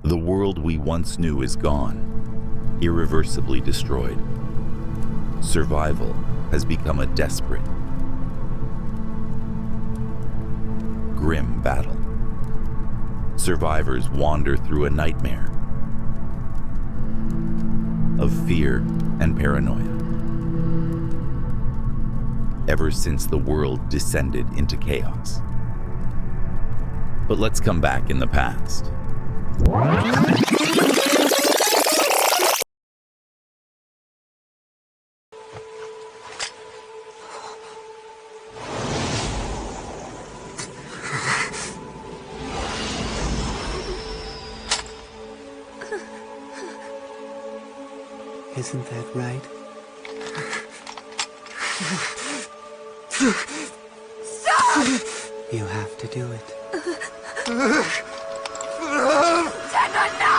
The world we once knew is gone, irreversibly destroyed. Survival has become a desperate, grim battle. Survivors wander through a nightmare of fear and paranoia. Ever since the world descended into chaos. But let's come back in the past. Isn't that right? Stop! You have to do it. Jenna, no!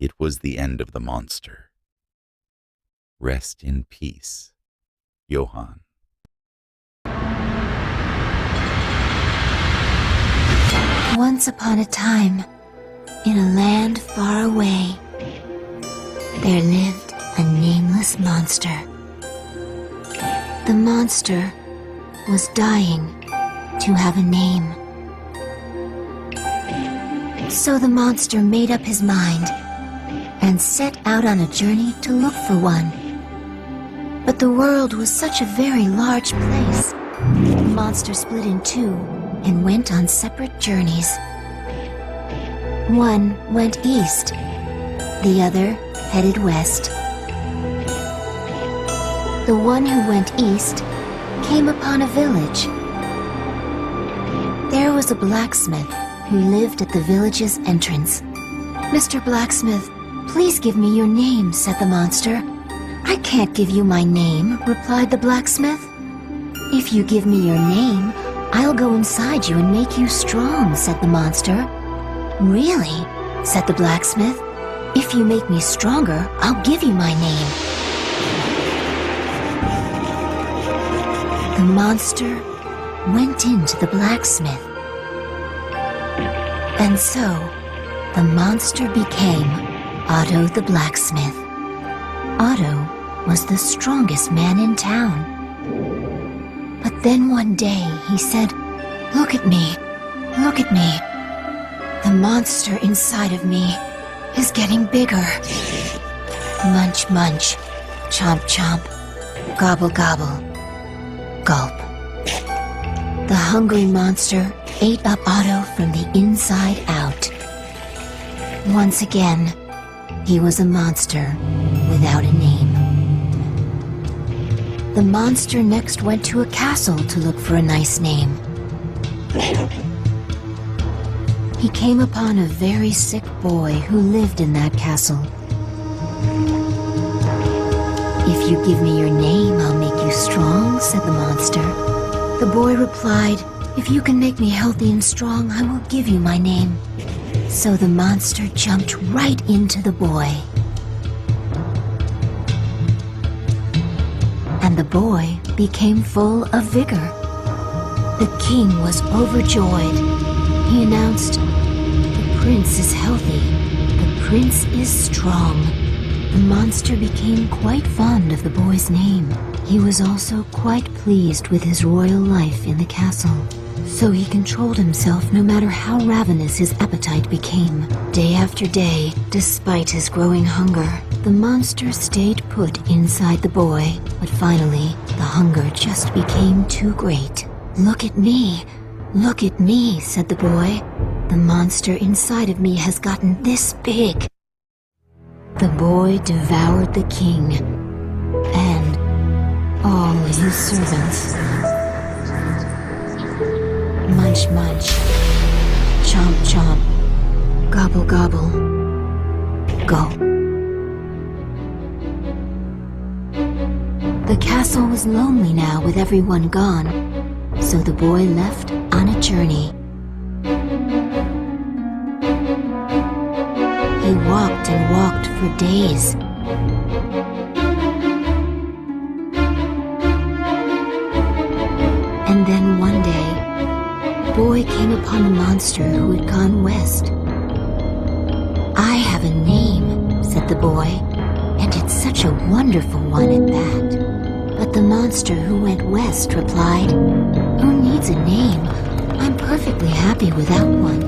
It was the end of the monster. Rest in peace, Johann. Once upon a time, in a land far away, there lived a nameless monster. The monster was dying to have a name. So the monster made up his mind and set out on a journey to look for one. But the world was such a very large place. The monster split in two and went on separate journeys. One went east, the other headed west. The one who went east came upon a village. There was a blacksmith who lived at the village's entrance. "Mr. Blacksmith, please give me your name," said the monster. "I can't give you my name," replied the blacksmith. "If you give me your name, I'll go inside you and make you strong," said the monster. "Really?" said the blacksmith. "If you make me stronger, I'll give you my name." The monster went into the blacksmith. And so, the monster became Otto the blacksmith. Otto was the strongest man in town. But then one day he said, "Look at me, look at me. The monster inside of me is getting bigger." Munch, munch, chomp, chomp, gobble, gobble, gulp. The hungry monster ate up Otto from the inside out. Once again, he was a monster without a name. The monster next went to a castle to look for a nice name. He came upon a very sick boy who lived in that castle. "If you give me your name, I'll make you strong," said the monster. The boy replied, "If you can make me healthy and strong, I will give you my name." So the monster jumped right into the boy. And the boy became full of vigor. The king was overjoyed. He announced, "The prince is healthy. The prince is strong." The monster became quite fond of the boy's name. He was also quite pleased with his royal life in the castle. So he controlled himself no matter how ravenous his appetite became. Day after day, despite his growing hunger, the monster stayed put inside the boy. But finally, the hunger just became too great. "Look at me, look at me," said the boy. "The monster inside of me has gotten this big." The boy devoured the king, all his servants. Munch, munch. Chomp, chomp. Gobble, gobble. Go. The castle was lonely now with everyone gone, so the boy left on a journey. He walked and walked for days. And then one day, the boy came upon a monster who had gone west. "I have a name," said the boy, "and it's such a wonderful one at that." But the monster who went west replied, "Who needs a name? I'm perfectly happy without one."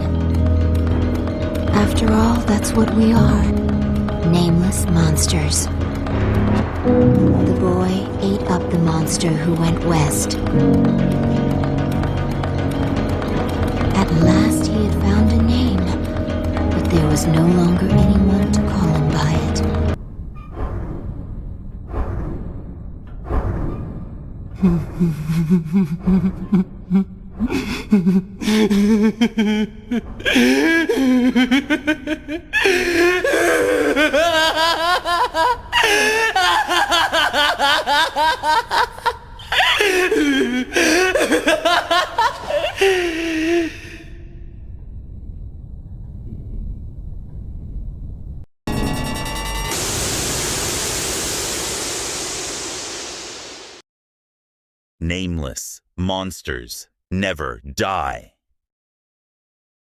After all, that's what we are, nameless monsters. The boy ate up the monster who went west. At last he had found a name, but there was no longer anyone to call him by it. Nameless monsters never die.